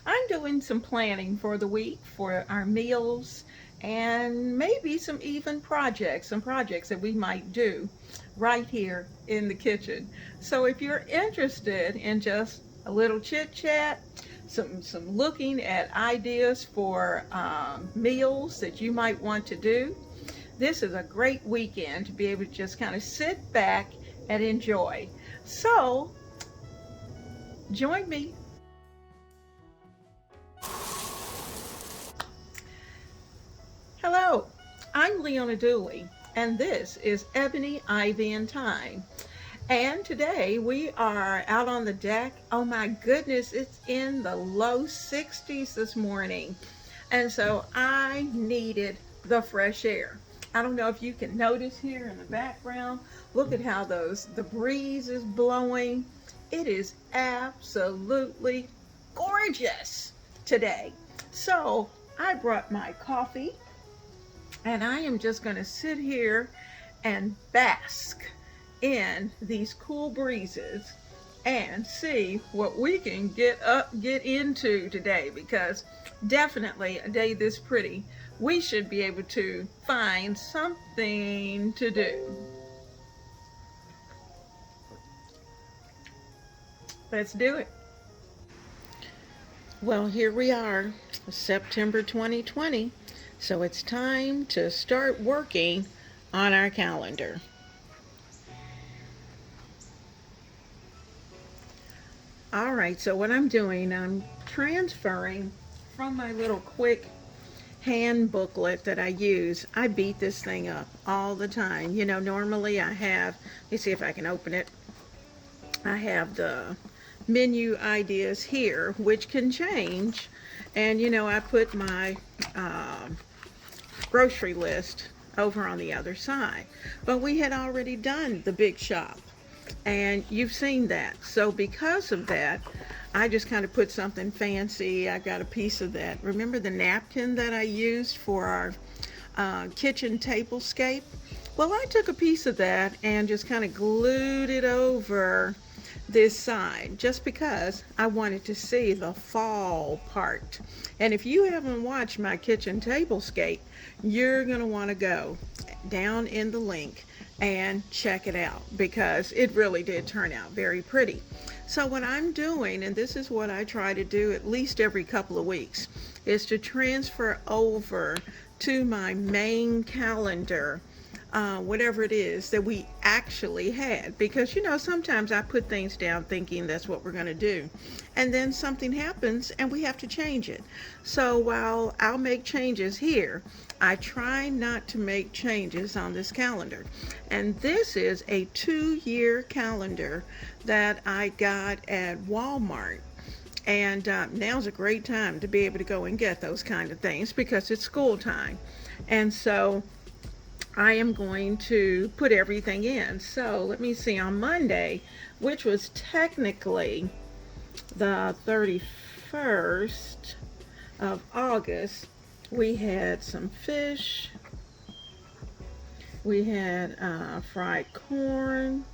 I'm doing some planning for the week for our meals and maybe some projects that we might do right here in the kitchen. So if you're interested in just a little chit chat, some looking at ideas for meals that you might want to do, this is a great weekend to be able to just kind of sit back and enjoy. So join me. Hello, I'm Leona Dooley, and this is Ebony, Ivy, and Thyme. And today we are out on the deck. Oh my goodness, it's in the low 60s this morning. And so I needed the fresh air. I don't know if you can notice here in the background. Look at how the breeze is blowing. It is absolutely gorgeous today. So I brought my coffee and I am just going to sit here and bask in these cool breezes and see what we can get into today, because definitely a day this pretty we should be able to find something to do. Let's do it. Well, here we are, September 2020, so it's time to start working on our calendar. All right, so what I'm doing, I'm transferring from my little quick hand booklet that I use. I beat this thing up all the time. You know, normally I have, let me see if I can open it. I have the menu ideas here, which can change. And, you know, I put my grocery list over on the other side. But we had already done the big shop, and you've seen that. So because of that, I just kind of put something fancy. I got a piece of that. Remember the napkin that I used for our kitchen tablescape? Well, I took a piece of that and just kind of glued it over this side just because I wanted to see the fall part. And if you haven't watched my kitchen tablescape, you're going to want to go down in the link and check it out, because it really did turn out very pretty. So what I'm doing, and this is what I try to do at least every couple of weeks, is to transfer over to my main calendar whatever it is that we actually had, because you know, sometimes I put things down thinking that's what we're going to do, and then something happens and we have to change it. So while I'll make changes here, I try not to make changes on this calendar. And this is a 2-year calendar that I got at Walmart. And now's a great time to be able to go and get those kind of things because it's school time. And so I am going to put everything in. So let me see, on Monday, which was technically the 31st of August, we had some fish, we had fried corn,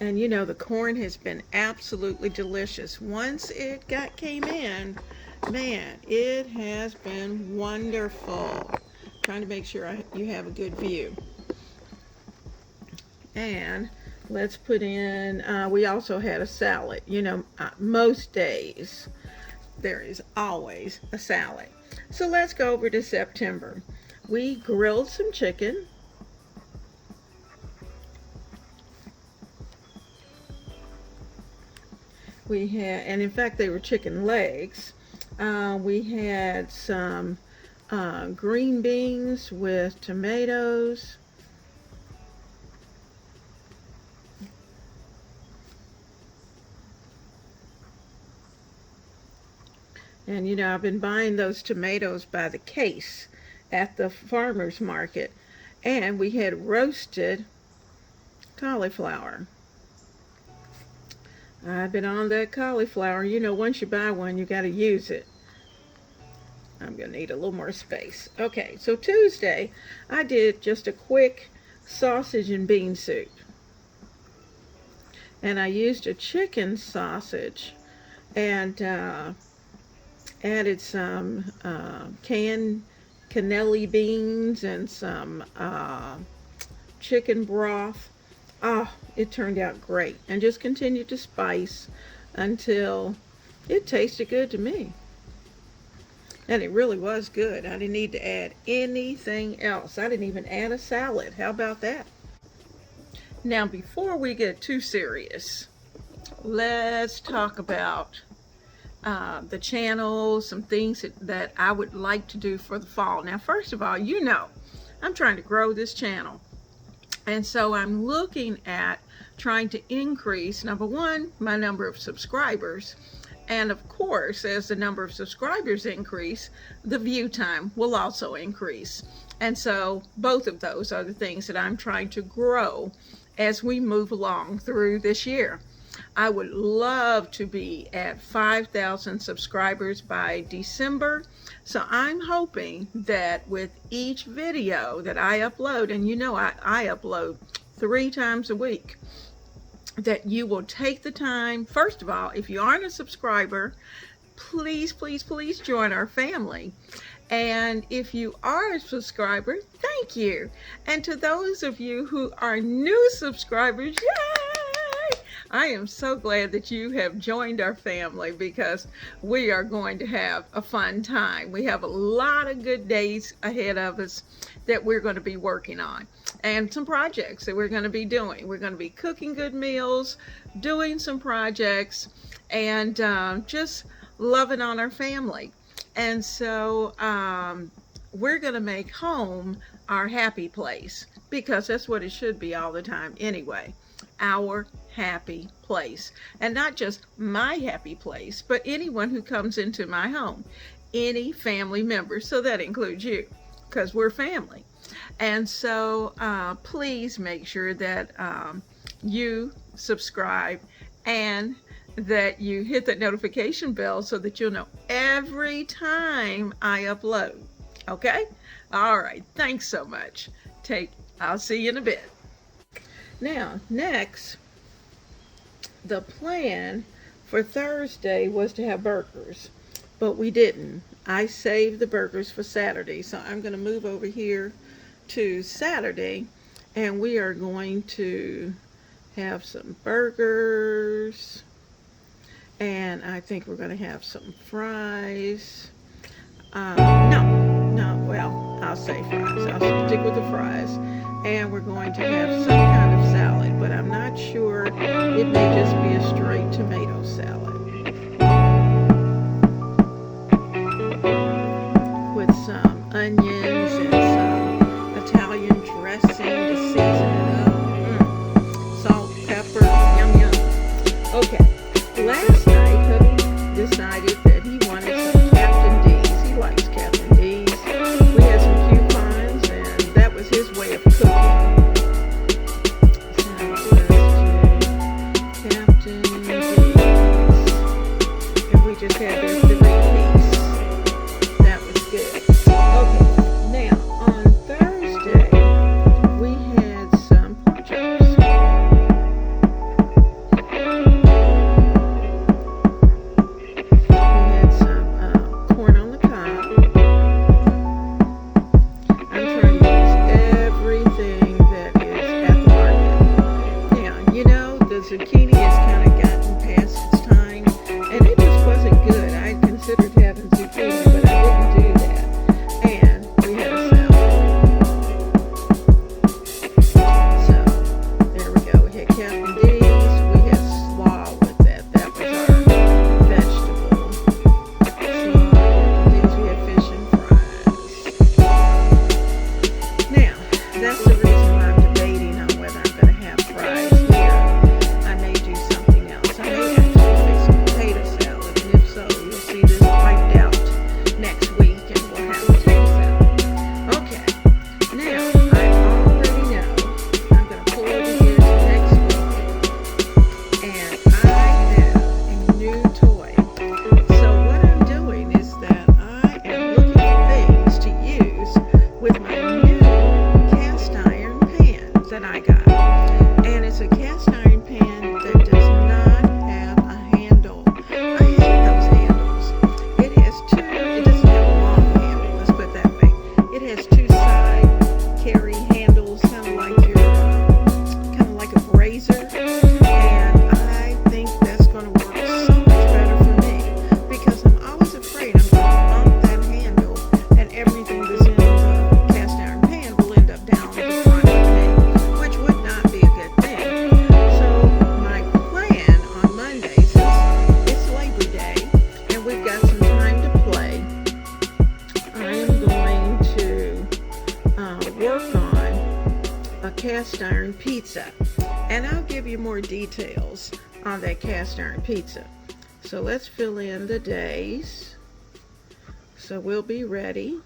and you know, the corn has been absolutely delicious. Once it came in, man, it has been wonderful. Trying to make sure you have a good view. And let's put in, we also had a salad. You know, most days there is always a salad. So let's go over to September. We grilled some chicken. We had, and in fact they were chicken legs. We had some green beans with tomatoes. And you know, I've been buying those tomatoes by the case at the farmer's market. And we had roasted cauliflower. I've been on that cauliflower. You know, once you buy one, you got to use it. I'm going to need a little more space. Okay, so Tuesday, I did just a quick sausage and bean soup. And I used a chicken sausage and added some canned cannelli beans and some chicken broth. Oh, it turned out great. And just continued to spice until it tasted good to me. And it really was good. I didn't need to add anything else. I didn't even add a salad. How about that? Now, before we get too serious, let's talk about the channel, some things that I would like to do for the fall. Now, first of all, you know, I'm trying to grow this channel. And so I'm looking at trying to increase, number one, my number of subscribers. And of course, as the number of subscribers increase, the view time will also increase. And so both of those are the things that I'm trying to grow as we move along through this year. I would love to be at 5,000 subscribers by December. So I'm hoping that with each video that I upload, and you know I upload 3 times a week, that you will take the time. First of all, if you aren't a subscriber, please, please, please join our family. And if you are a subscriber, thank you. And to those of you who are new subscribers, yay! I am so glad that you have joined our family, because we are going to have a fun time. We have a lot of good days ahead of us that we're going to be working on, and some projects that we're going to be doing. We're going to be cooking good meals, doing some projects, and just loving on our family. And so we're going to make home our happy place, because that's what it should be all the time anyway. Our happy place. And not just my happy place, but anyone who comes into my home, any family member. So that includes you, because we're family. And so please make sure that you subscribe and that you hit that notification bell so that you'll know every time I upload. Okay? All right. Thanks so much. I'll see you in a bit. Now, next, the plan for Thursday was to have burgers, but we didn't. I saved the burgers for Saturday, so I'm going to move over here to Saturday, and we are going to have some burgers, and I think we're going to have some fries. Well, I'll say fries. I'll stick with the fries. And we're going to have some kind of salad, but I'm not sure. It may just be a straight tomato salad with some onions and some Italian dressing to season it up. Salt, pepper, yum yum. Okay, last night hubby decided that he wanted some Captain D's. He likes Captain D's. We had some coupons, and that was his way of cooking. Just had their 3-piece. That was good. Okay, now on Thursday we had some pork chops. We had some corn on the cob. I'm trying to use everything that is at the market. Now, you know, the zucchini has kind of gotten past its time, and it just wasn't good. I cast iron pizza. And I'll give you more details on that cast iron pizza. So let's fill in the days. So we'll be ready.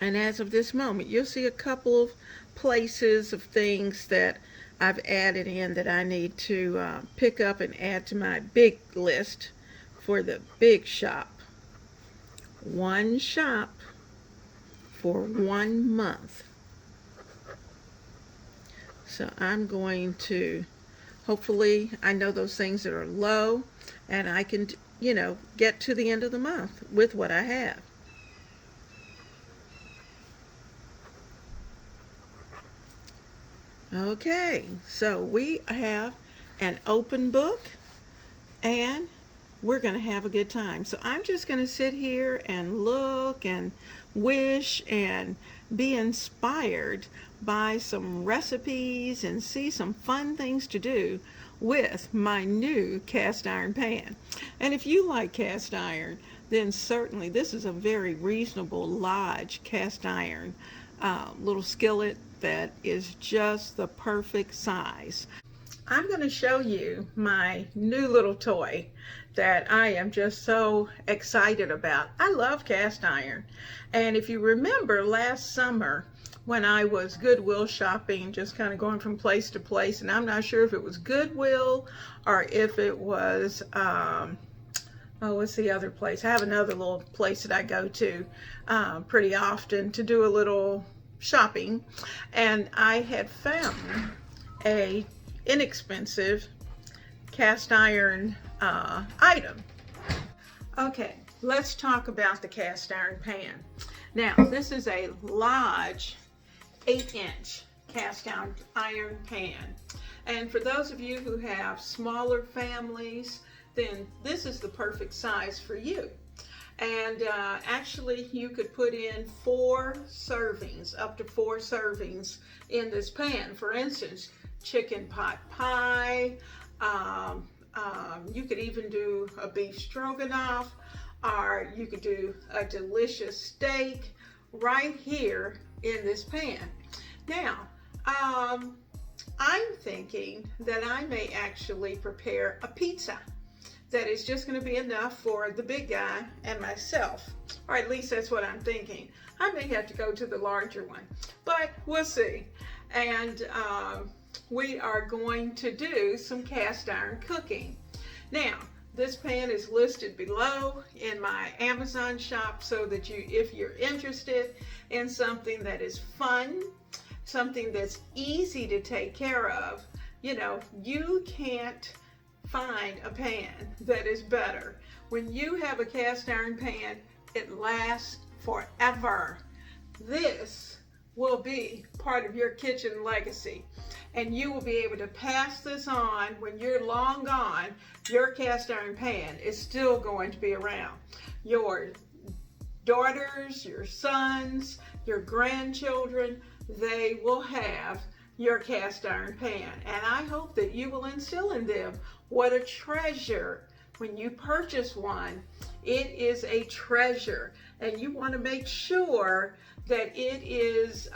And as of this moment, you'll see a couple of places of things that I've added in that I need to pick up and add to my big list for the big shop. One shop for 1 month. So I'm going to, hopefully, I know those things that are low, and I can, get to the end of the month with what I have. Okay, so we have an open book, and we're going to have a good time. So I'm just going to sit here and look and wish and be inspired by some recipes and see some fun things to do with my new cast iron pan. And if you like cast iron, then certainly this is a very reasonable Lodge cast iron little skillet that is just the perfect size. I'm going to show you my new little toy that I am just so excited about. I love cast iron, and if you remember last summer when I was Goodwill shopping, just kind of going from place to place, and I'm not sure if it was Goodwill or if it was what's the other place? I have another little place that I go to pretty often to do a little shopping, and I had found a inexpensive cast iron item. Okay, let's talk about the cast iron pan. Now, this is a Lodge 8-inch cast iron pan. And for those of you who have smaller families, then this is the perfect size for you. And actually, you could put in 4 servings, up to 4 servings in this pan. For instance, chicken pot pie. You could even do a beef stroganoff, or you could do a delicious steak right here in this pan. Now, I'm thinking that I may actually prepare a pizza that is just going to be enough for the big guy and myself, or at least that's what I'm thinking. I may have to go to the larger one, but we'll see. And we are going to do some cast iron cooking. Now, this pan is listed below in my Amazon shop, so that if you're interested in something that is fun, something that's easy to take care of, you can't find a pan that is better. When you have a cast iron pan, it lasts forever. This will be part of your kitchen legacy, and you will be able to pass this on when you're long gone. Your cast iron pan is still going to be around. Your daughters, your sons, your grandchildren, they will have your cast iron pan, and I hope that you will instill in them what a treasure. When you purchase one, it is a treasure, and you want to make sure that it is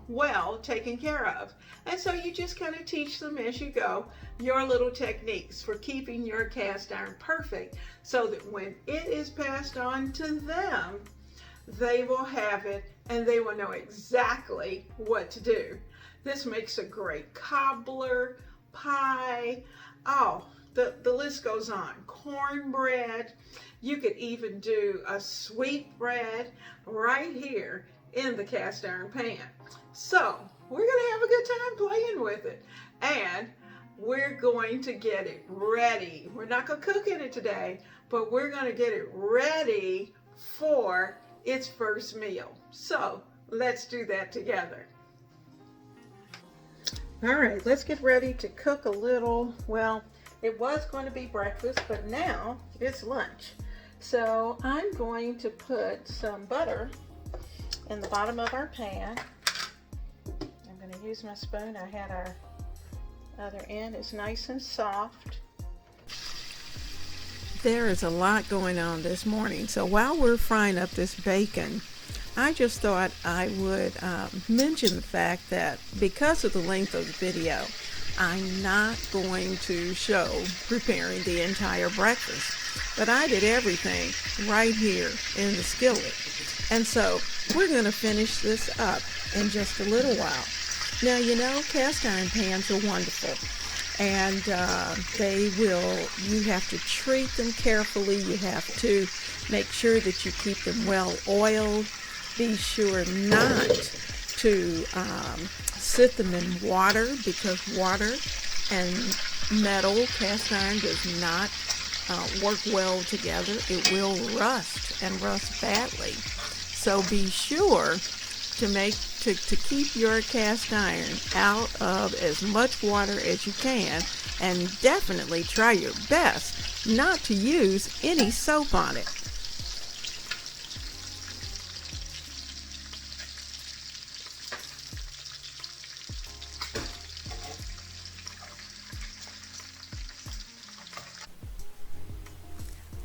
well taken care of. And so you just kind of teach them as you go your little techniques for keeping your cast iron perfect, so that when it is passed on to them, they will have it and they will know exactly what to do. This makes a great cobbler, pie, the list goes on. Cornbread. You could even do a sweet bread right here in the cast iron pan. So we're going to have a good time playing with it, and we're going to get it ready. We're not going to cook in it today, but we're going to get it ready for its first meal. So let's do that together. All right, let's get ready to cook a little. Well, it was going to be breakfast, but now it's lunch. So I'm going to put some butter in the bottom of our pan. I'm going to use my spoon. I had our other end. It's nice and soft. There is a lot going on this morning. So while we're frying up this bacon, I just thought I would mention the fact that because of the length of the video, I'm not going to show preparing the entire breakfast. But I did everything right here in the skillet. And so we're going to finish this up in just a little while. Now, you know, cast iron pans are wonderful. And you have to treat them carefully. You have to make sure that you keep them well oiled. Be sure not to sit them in water, because water and metal, cast iron, does not work well together. It will rust and rust badly. So be sure to keep your cast iron out of as much water as you can, and definitely try your best not to use any soap on it.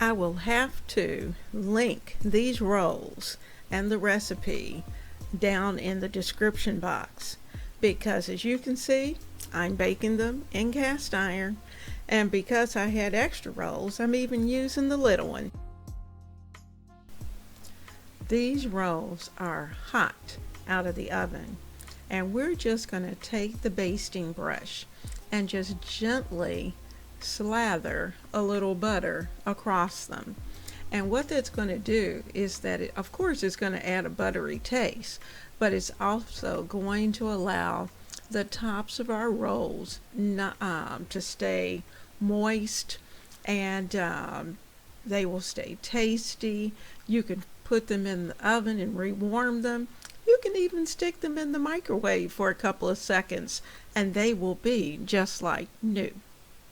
I will have to link these rolls and the recipe down in the description box, because as you can see, I'm baking them in cast iron, and because I had extra rolls, I'm even using the little one. These rolls are hot out of the oven, and we're just going to take the basting brush and just gently slather a little butter across them. And what that's going to do is that of course it's going to add a buttery taste, but it's also going to allow the tops of our rolls to stay moist, and they will stay tasty. You can put them in the oven and rewarm them. You can even stick them in the microwave for a couple of seconds and they will be just like new.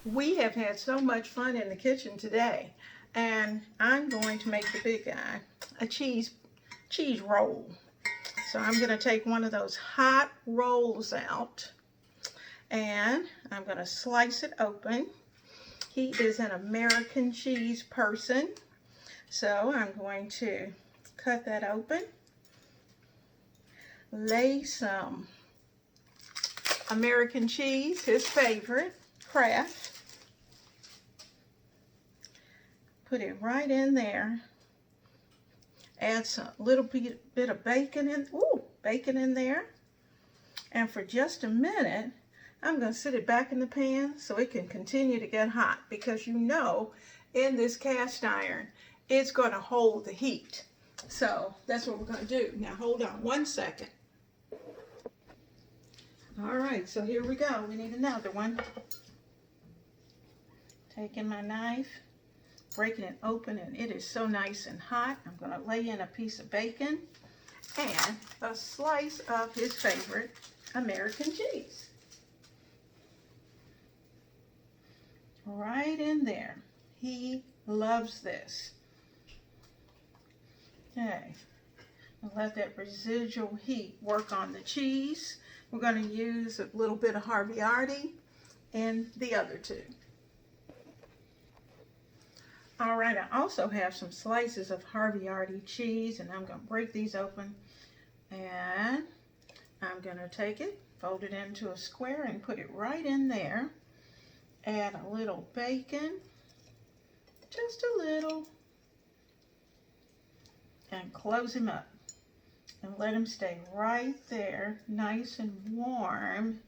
We have had so much fun in the kitchen today, and I'm going to make the big guy a cheese roll. So I'm going to take one of those hot rolls out, and I'm going to slice it open. He is an American cheese person, so I'm going to cut that open, lay some American cheese, his favorite, Kraft. Put it right in there. Add some little bit of bacon in there. And for just a minute, I'm going to sit it back in the pan so it can continue to get hot, because you know in this cast iron it's going to hold the heat. So that's what we're going to do. Now hold on one second. All right, so here we go. We need another one. Taking my knife, breaking it open, and it is so nice and hot. I'm going to lay in a piece of bacon and a slice of his favorite American cheese. Right in there. He loves this. Okay, I'll let that residual heat work on the cheese. We're going to use a little bit of Havarti in the other two. All right, I also have some slices of Havarti cheese, and I'm going to break these open, and I'm going to take it, fold it into a square, and put it right in there. Add a little bacon, just a little, and close him up, and let him stay right there, nice and warm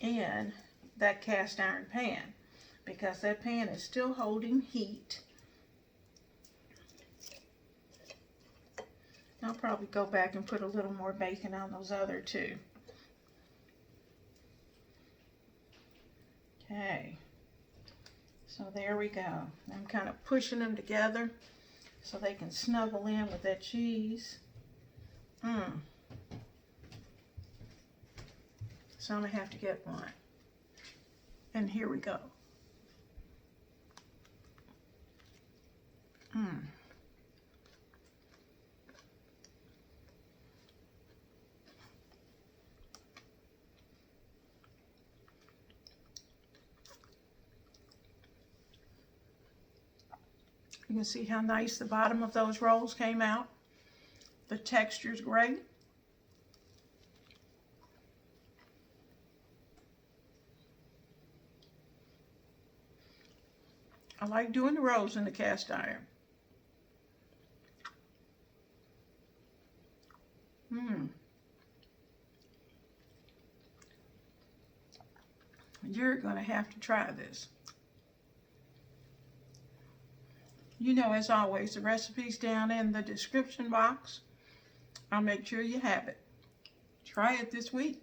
in that cast iron pan, because that pan is still holding heat. I'll probably go back and put a little more bacon on those other two. Okay, so there we go. I'm kind of pushing them together so they can snuggle in with that cheese. So I'm going to have to get one. And here we go. You can see how nice the bottom of those rolls came out. The texture's great. I like doing the rolls in the cast iron. You're going to have to try this. You know, as always, the recipe's down in the description box. I'll make sure you have it. Try it this week.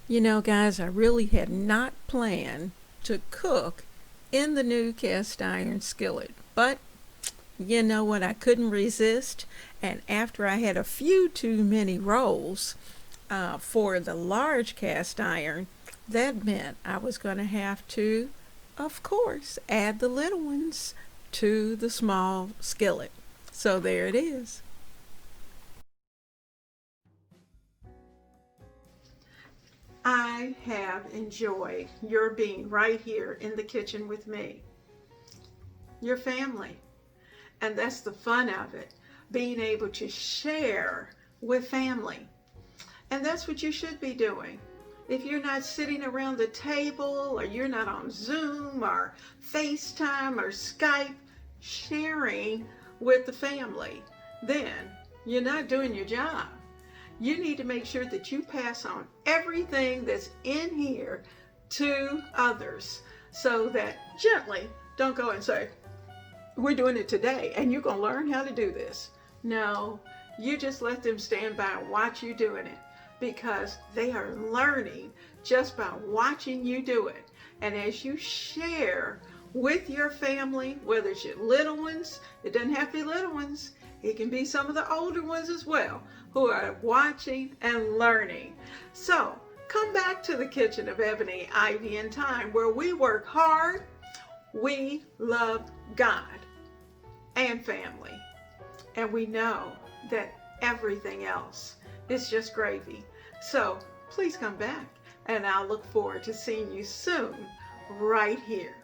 You know, guys, I really had not planned to cook in the new cast iron skillet, but you know what, I couldn't resist, and after I had a few too many rolls for the large cast iron, that meant I was going to have to, of course, add the little ones to the small skillet. So there it is. I have enjoyed your being right here in the kitchen with me, your family. And that's the fun of it, being able to share with family. And that's what you should be doing. If you're not sitting around the table, or you're not on Zoom or FaceTime or Skype sharing with the family, then you're not doing your job. You need to make sure that you pass on everything that's in here to others, so that gently don't go and say, we're doing it today and you're going to learn how to do this. No, you just let them stand by and watch you doing it, because they are learning just by watching you do it. And as you share with your family, whether it's your little ones, it doesn't have to be little ones, it can be some of the older ones as well, who are watching and learning. So come back to the kitchen of Ebony, Ivy, and Thyme, where we work hard, we love God and family, and we know that everything else is just gravy. So please come back, and I'll look forward to seeing you soon right here.